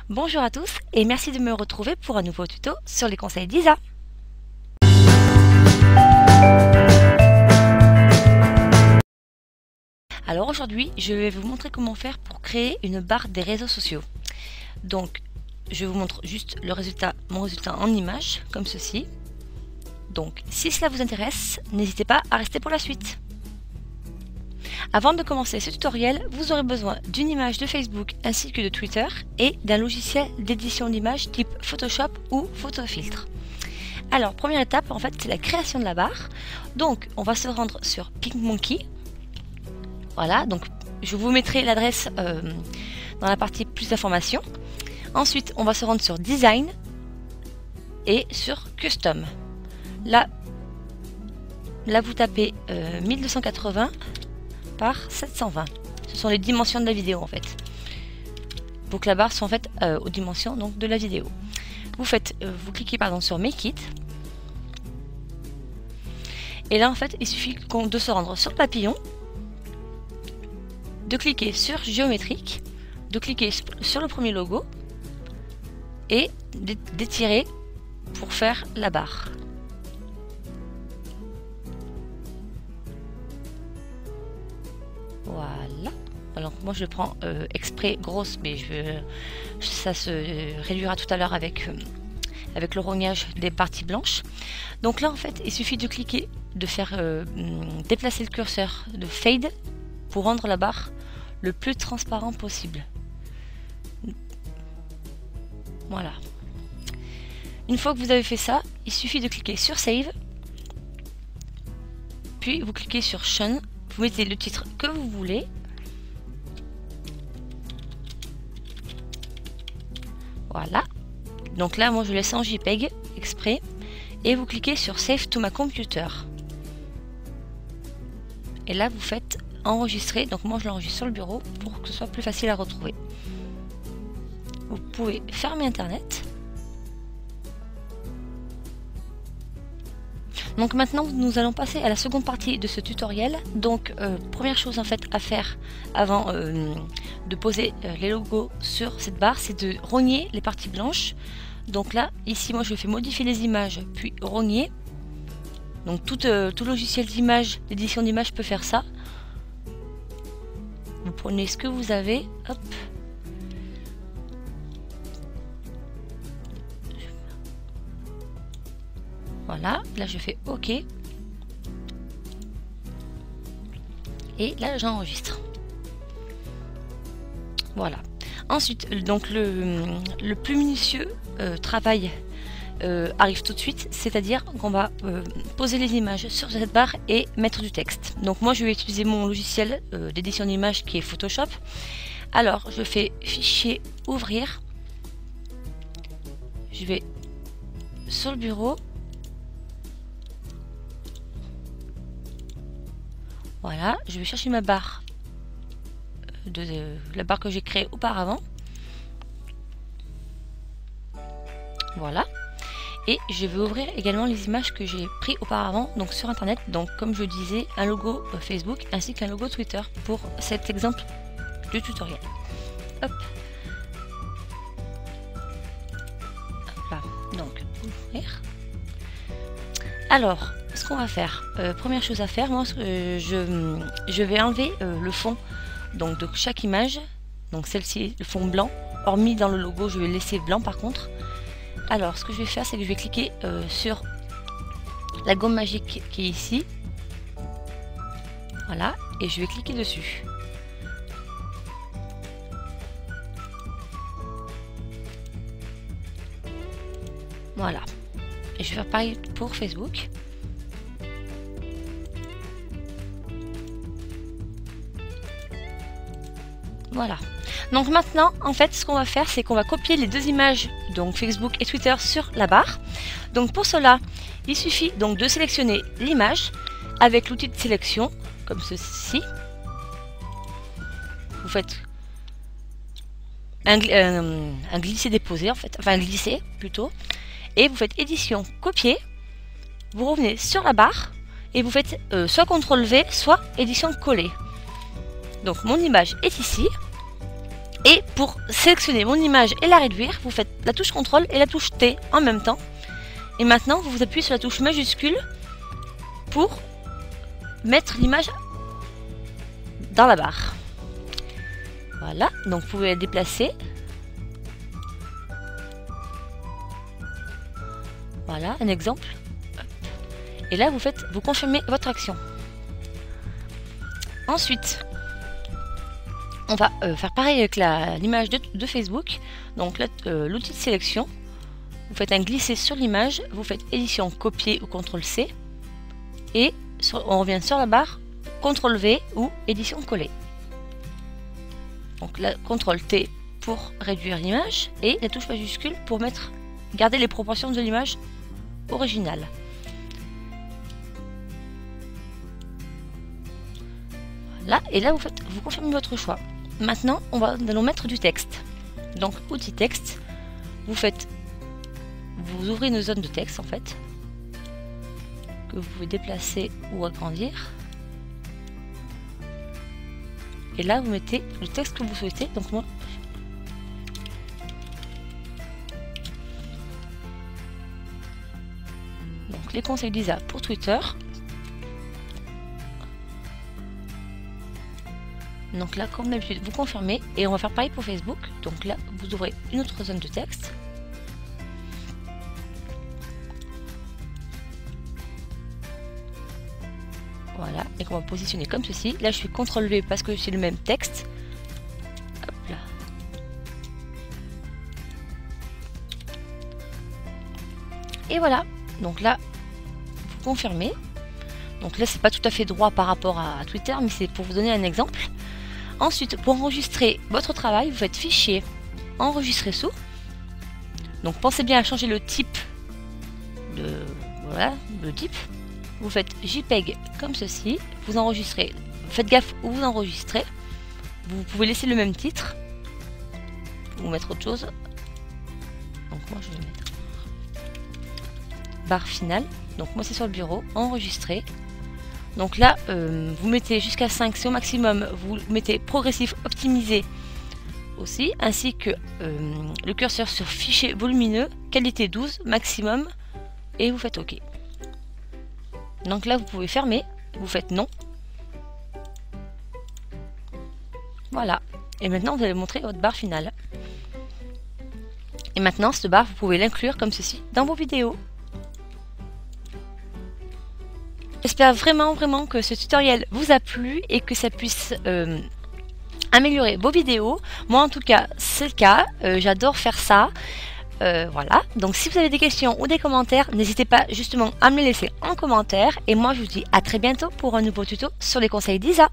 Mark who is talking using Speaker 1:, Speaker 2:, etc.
Speaker 1: Bonjour à tous et merci de me retrouver pour un nouveau tuto sur les conseils d'Isa. Alors aujourd'hui, je vais vous montrer comment faire pour créer une barre des réseaux sociaux. Donc, je vous montre juste mon résultat en image, comme ceci. Donc, si cela vous intéresse, n'hésitez pas à rester pour la suite. Avant de commencer ce tutoriel, vous aurez besoin d'une image de Facebook ainsi que de Twitter et d'un logiciel d'édition d'images type Photoshop ou Photofiltre. Alors, première étape, en fait, c'est la création de la barre. Donc, on va se rendre sur PicMonkey. Voilà, donc je vous mettrai l'adresse dans la partie plus d'informations. Ensuite, on va se rendre sur Design et sur Custom. Là vous tapez 1280 par 720. Ce sont les dimensions de la vidéo en fait. Pour que la barre soit en fait aux dimensions donc, de la vidéo. Vous cliquez sur Make It. Et là en fait, il suffit de se rendre sur papillon, de cliquer sur géométrique, de cliquer sur le premier logo et d'étirer pour faire la barre. Voilà. Alors moi je prends exprès grosse, mais ça se réduira tout à l'heure avec le rognage des parties blanches. Donc là en fait il suffit de cliquer, de faire déplacer le curseur de fade pour rendre la barre le plus transparent possible. Voilà. Une fois que vous avez fait ça, il suffit de cliquer sur Save, puis vous cliquez sur Show. Vous mettez le titre que vous voulez. Voilà. Donc là, moi, je laisse en JPEG exprès. Et vous cliquez sur Save to my computer. Et là, vous faites enregistrer. Donc moi, je l'enregistre sur le bureau pour que ce soit plus facile à retrouver. Vous pouvez fermer Internet. Donc maintenant, nous allons passer à la seconde partie de ce tutoriel. Donc, première chose en fait à faire avant de poser les logos sur cette barre, c'est de rogner les parties blanches. Donc là, ici, moi, je fais modifier les images, puis rogner. Donc tout logiciel d'image, d'édition d'image peut faire ça. Vous prenez ce que vous avez, hop. Voilà, là je fais OK. Et là j'enregistre. Voilà. Ensuite, donc le plus minutieux travail arrive tout de suite, c'est-à-dire qu'on va poser les images sur cette barre et mettre du texte. Donc moi je vais utiliser mon logiciel d'édition d'images qui est Photoshop. Alors je fais Fichier, Ouvrir. Je vais sur le bureau. Voilà, je vais chercher ma barre, la barre que j'ai créée auparavant. Voilà. Et je vais ouvrir également les images que j'ai prises auparavant, donc sur internet. Donc comme je disais, un logo Facebook ainsi qu'un logo Twitter pour cet exemple de tutoriel. Hop. Hop là. Donc ouvrir. Alors, ce qu'on va faire, première chose à faire, moi je vais enlever le fond donc de chaque image. Donc celle-ci, le fond blanc, hormis dans le logo, je vais laisser blanc par contre. Alors ce que je vais faire, c'est que je vais cliquer sur la gomme magique qui est ici. Voilà, et je vais cliquer dessus. Voilà. Et je vais faire pareil pour Facebook. Voilà. Donc maintenant, en fait, ce qu'on va faire, c'est qu'on va copier les deux images, donc Facebook et Twitter, sur la barre. Donc pour cela, il suffit donc de sélectionner l'image avec l'outil de sélection, comme ceci. Vous faites un glisser-déposer, en fait, enfin un glisser plutôt. Et vous faites édition, copier, vous revenez sur la barre et vous faites soit CTRL V, soit édition coller. Donc mon image est ici Et pour sélectionner mon image et la réduire, vous faites la touche CTRL et la touche T en même temps. Et maintenant, vous appuyez sur la touche majuscule pour mettre l'image dans la barre. Voilà, donc vous pouvez la déplacer. Voilà, un exemple. Et là, vous confirmez votre action. Ensuite, on va faire pareil avec l'image de Facebook. Donc l'outil de sélection, vous faites un glisser sur l'image, vous faites édition copier ou CTRL-C. Et on revient sur la barre CTRL-V ou édition coller. Donc la CTRL-T pour réduire l'image et la touche majuscule pour garder les proportions de l'image originale. Voilà, et là vous confirmez votre choix. Maintenant, nous allons mettre du texte. Donc outil texte, vous ouvrez une zone de texte en fait, que vous pouvez déplacer ou agrandir. Et là, vous mettez le texte que vous souhaitez. Donc moi, les conseils d'Isa pour Twitter. Donc là, comme d'habitude, vous confirmez et on va faire pareil pour Facebook. Donc là, vous ouvrez une autre zone de texte. Voilà, et qu'on va positionner comme ceci. Là, je fais CTRL-V parce que c'est le même texte. Hop là. Et voilà. Donc là, vous confirmez. Donc là, c'est pas tout à fait droit par rapport à Twitter, mais c'est pour vous donner un exemple. Ensuite, pour enregistrer votre travail, vous faites Fichier, Enregistrer sous. Donc pensez bien à changer le type le type. Vous faites JPEG comme ceci. Vous enregistrez. Faites gaffe où vous enregistrez. Vous pouvez laisser le même titre ou mettre autre chose. Donc moi je vais mettre barre finale. Donc moi c'est sur le bureau. Enregistrer. Donc là, vous mettez jusqu'à 5, c'est au maximum. Vous mettez progressif optimisé aussi, ainsi que le curseur sur fichier volumineux, qualité 12, maximum, et vous faites OK. Donc là, vous pouvez fermer, vous faites non. Voilà. Et maintenant, vous allez montrer votre barre finale. Et maintenant, cette barre, vous pouvez l'inclure comme ceci dans vos vidéos. J'espère vraiment que ce tutoriel vous a plu et que ça puisse améliorer vos vidéos. Moi en tout cas c'est le cas, j'adore faire ça. Voilà, donc si vous avez des questions ou des commentaires, n'hésitez pas justement à me les laisser en commentaire. Et moi je vous dis à très bientôt pour un nouveau tuto sur les conseils d'Isa.